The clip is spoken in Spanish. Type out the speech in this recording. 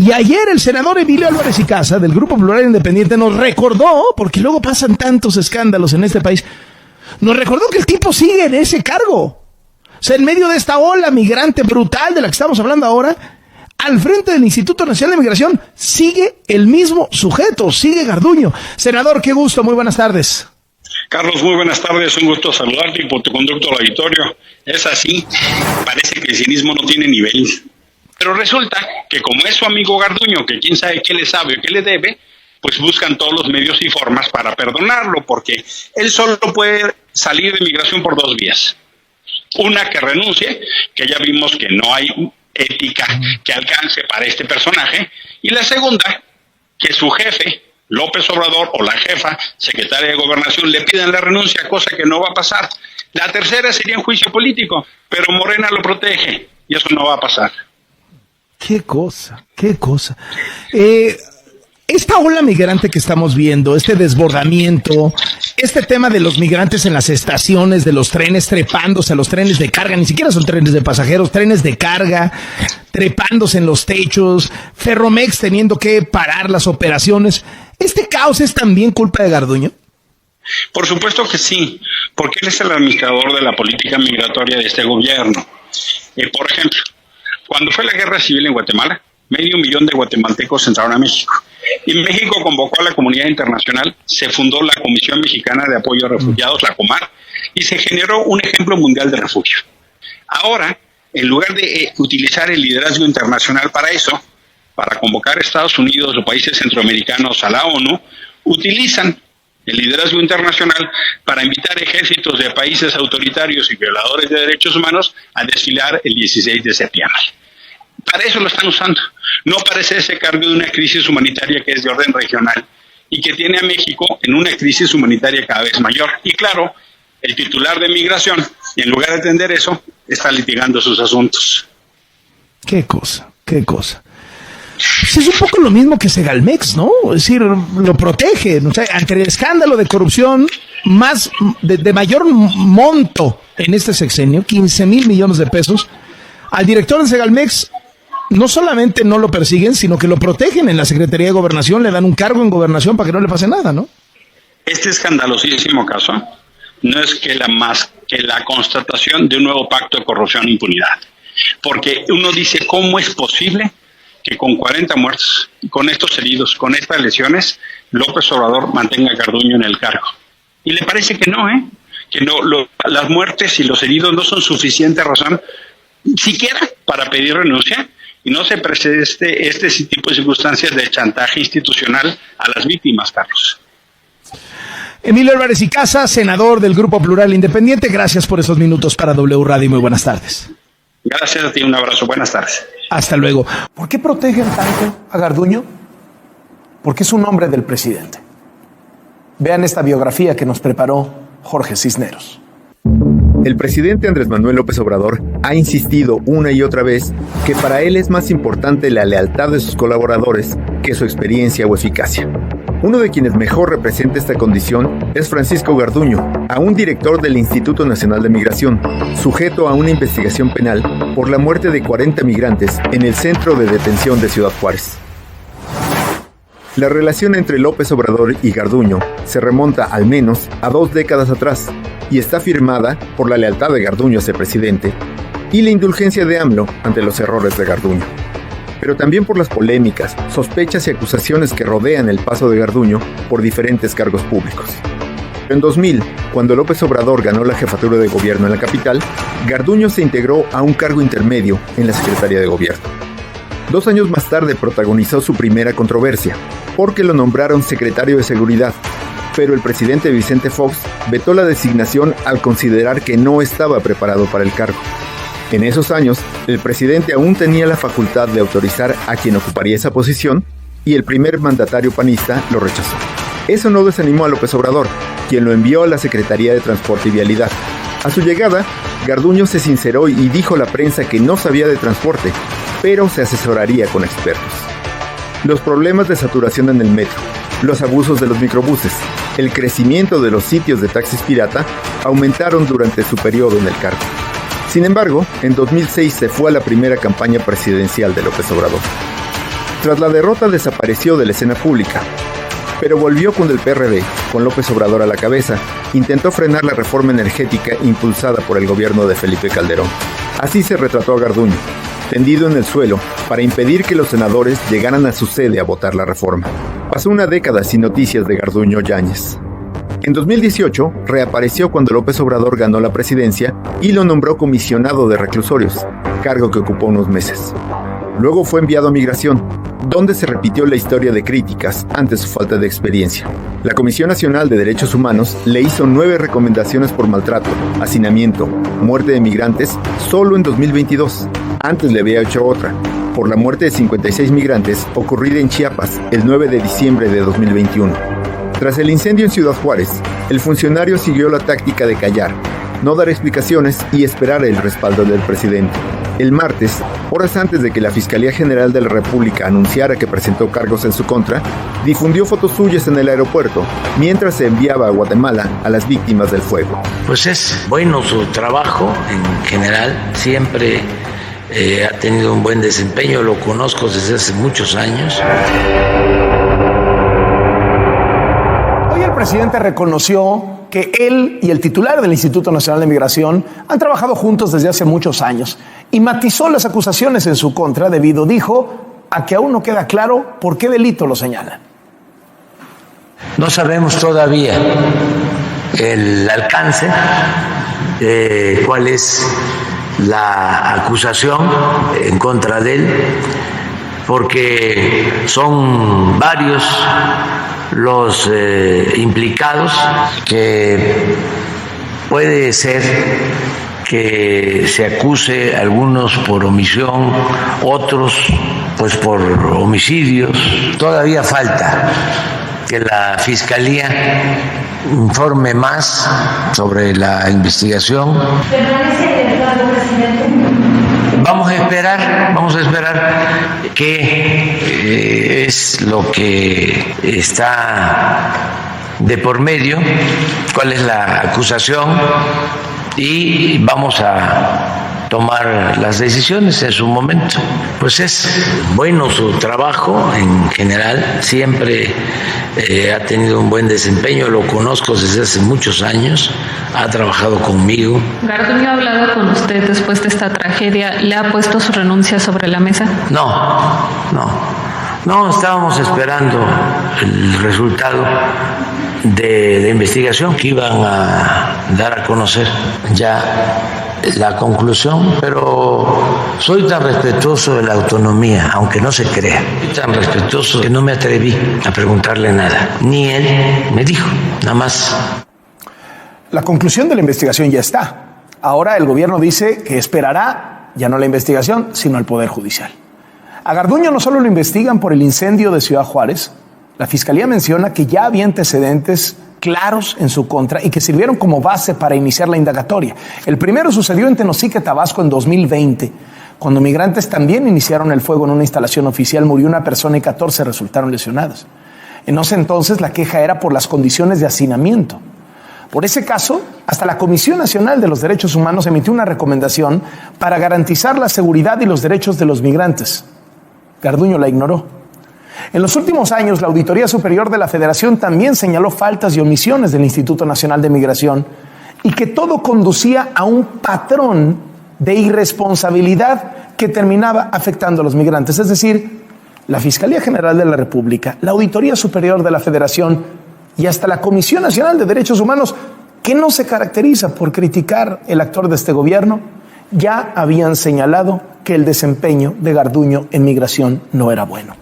Y ayer el senador Emilio Álvarez y Casa, del Grupo Plural Independiente, nos recordó, porque luego pasan tantos escándalos en este país, nos recordó que el tipo sigue en ese cargo. O sea, en medio de esta ola migrante brutal de la que estamos hablando ahora, al frente del Instituto Nacional de Migración sigue el mismo sujeto, sigue Garduño. Senador, qué gusto, muy buenas tardes. Carlos, muy buenas tardes, un gusto saludarte y por tu conducto al auditorio. Es así, parece que el cinismo no tiene nivel. Pero resulta que como es su amigo Garduño, que quién sabe qué le sabe o qué le debe, pues buscan todos los medios y formas para perdonarlo, porque él solo puede salir de migración por dos vías. Una, que renuncie, que ya vimos que no hay ética que alcance para este personaje, y la segunda, que su jefe, López Obrador, o la jefa, secretaria de Gobernación, le pidan la renuncia, cosa que no va a pasar. La tercera sería un juicio político, pero Morena lo protege, y eso no va a pasar. Qué cosa. Esta ola migrante que estamos viendo, este desbordamiento, este tema de los migrantes en las estaciones, de los trenes trepándose a los trenes de carga, ni siquiera son trenes de pasajeros, trenes de carga, trepándose en los techos, Ferromex teniendo que parar las operaciones. ¿Este caos es también culpa de Garduño? Por supuesto que sí, porque él es el administrador de la política migratoria de este gobierno. Por ejemplo, cuando fue la guerra civil en Guatemala, 500,000 de guatemaltecos entraron a México. Y México convocó a la comunidad internacional, se fundó la Comisión Mexicana de Apoyo a Refugiados, la COMAR, y se generó un ejemplo mundial de refugio. Ahora, en lugar de utilizar el liderazgo internacional para eso, para convocar a Estados Unidos o países centroamericanos a la ONU, utilizan el liderazgo internacional para invitar ejércitos de países autoritarios y violadores de derechos humanos a desfilar el 16 de septiembre. Para eso lo están usando, no para hacerse cargo de una crisis humanitaria que es de orden regional y que tiene a México en una crisis humanitaria cada vez mayor. Y claro, el titular de migración, en lugar de atender eso, está litigando sus asuntos. Qué cosa. Pues es un poco lo mismo que Segalmex, ¿no? Es decir, lo protege, o sea, ante el escándalo de corrupción más de mayor monto en este sexenio, 15,000 millones de pesos, al director de Segalmex no solamente no lo persiguen, sino que lo protegen en la Secretaría de Gobernación, le dan un cargo en Gobernación para que no le pase nada, ¿no? Este escandalosísimo caso no es que la constatación de un nuevo pacto de corrupción e impunidad. Porque uno dice, ¿cómo es posible que con 40 muertos, con estos heridos, con estas lesiones, López Obrador mantenga a Garduño en el cargo? Y le parece que no, que no, las muertes y los heridos no son suficiente razón siquiera para pedir renuncia, y no se presente este tipo de circunstancias de chantaje institucional a las víctimas, Carlos. Emilio Álvarez y Casa, senador del Grupo Plural Independiente, gracias por esos minutos para W Radio y muy buenas tardes. Gracias a ti, un abrazo, buenas tardes. Hasta luego. ¿Por qué protegen tanto a Garduño? Porque es un hombre del presidente. Vean esta biografía que nos preparó Jorge Cisneros. El presidente Andrés Manuel López Obrador ha insistido una y otra vez que para él es más importante la lealtad de sus colaboradores que su experiencia o eficacia. Uno de quienes mejor representa esta condición es Francisco Garduño, aún director del Instituto Nacional de Migración, sujeto a una investigación penal por la muerte de 40 migrantes en el centro de detención de Ciudad Juárez. La relación entre López Obrador y Garduño se remonta al menos a 2 décadas atrás y está firmada por la lealtad de Garduño hacia el presidente y la indulgencia de AMLO ante los errores de Garduño, pero también por las polémicas, sospechas y acusaciones que rodean el paso de Garduño por diferentes cargos públicos. En 2000, cuando López Obrador ganó la jefatura de gobierno en la capital, Garduño se integró a un cargo intermedio en la Secretaría de Gobierno. 2 años más tarde protagonizó su primera controversia, porque lo nombraron secretario de Seguridad, pero el presidente Vicente Fox vetó la designación al considerar que no estaba preparado para el cargo. En esos años, el presidente aún tenía la facultad de autorizar a quien ocuparía esa posición, y el primer mandatario panista lo rechazó. Eso no desanimó a López Obrador, quien lo envió a la Secretaría de Transporte y Vialidad. A su llegada, Garduño se sinceró y dijo a la prensa que no sabía de transporte, pero se asesoraría con expertos. Los problemas de saturación en el metro, los abusos de los microbuses, el crecimiento de los sitios de taxis pirata aumentaron durante su periodo en el cargo. Sin embargo, en 2006 se fue a la primera campaña presidencial de López Obrador. Tras la derrota desapareció de la escena pública, pero volvió cuando el PRD, con López Obrador a la cabeza, intentó frenar la reforma energética impulsada por el gobierno de Felipe Calderón. Así se retrató a Garduño, tendido en el suelo, para impedir que los senadores llegaran a su sede a votar la reforma. Pasó una década sin noticias de Garduño Yáñez. En 2018, reapareció cuando López Obrador ganó la presidencia y lo nombró comisionado de reclusorios, cargo que ocupó unos meses. Luego fue enviado a Migración, donde se repitió la historia de críticas ante su falta de experiencia. La Comisión Nacional de Derechos Humanos le hizo 9 recomendaciones por maltrato, hacinamiento, muerte de migrantes solo en 2022. Antes le había hecho otra, por la muerte de 56 migrantes ocurrida en Chiapas el 9 de diciembre de 2021. Tras el incendio en Ciudad Juárez, el funcionario siguió la táctica de callar, no dar explicaciones y esperar el respaldo del presidente. El martes, horas antes de que la Fiscalía General de la República anunciara que presentó cargos en su contra, difundió fotos suyas en el aeropuerto, mientras se enviaba a Guatemala a las víctimas del fuego. Pues es bueno su trabajo en general, siempre ha tenido un buen desempeño, lo conozco desde hace muchos años. El presidente reconoció que él y el titular del Instituto Nacional de Migración han trabajado juntos desde hace muchos años y matizó las acusaciones en su contra debido, dijo, a que aún no queda claro por qué delito lo señalan. No sabemos todavía el alcance, cuál es la acusación en contra de él, porque son varios los implicados, que puede ser que se acuse a algunos por omisión, otros pues por homicidios. Todavía falta que la Fiscalía informe más sobre la investigación. Vamos a esperar qué es lo que está de por medio, cuál es la acusación, y vamos a tomar las decisiones en su momento. Pues es bueno su trabajo en general, siempre ha tenido un buen desempeño, lo conozco desde hace muchos años, ha trabajado conmigo. ¿Garduño ha hablado con usted después de esta tragedia? ¿Le ha puesto su renuncia sobre la mesa? No, estábamos esperando el resultado de investigación que iban a dar a conocer ya la conclusión, pero soy tan respetuoso de la autonomía, aunque no se crea, soy tan respetuoso que no me atreví a preguntarle nada, ni él me dijo, nada más. La conclusión de la investigación ya está. Ahora el gobierno dice que esperará ya no la investigación, sino el Poder Judicial. A Garduño no solo lo investigan por el incendio de Ciudad Juárez, la Fiscalía menciona que ya había antecedentes claros en su contra y que sirvieron como base para iniciar la indagatoria. El primero sucedió en Tenosique, Tabasco, en 2020, cuando migrantes también iniciaron el fuego en una instalación oficial. Murió una persona y 14 resultaron lesionadas. En ese entonces la queja era por las condiciones de hacinamiento. Por ese caso, hasta la Comisión Nacional de los Derechos Humanos emitió una recomendación para garantizar la seguridad y los derechos de los migrantes. Garduño la ignoró. En los últimos años, la Auditoría Superior de la Federación también señaló faltas y omisiones del Instituto Nacional de Migración y que todo conducía a un patrón de irresponsabilidad que terminaba afectando a los migrantes. Es decir, la Fiscalía General de la República, la Auditoría Superior de la Federación y hasta la Comisión Nacional de Derechos Humanos, que no se caracteriza por criticar el actor de este gobierno, ya habían señalado que el desempeño de Garduño en migración no era bueno.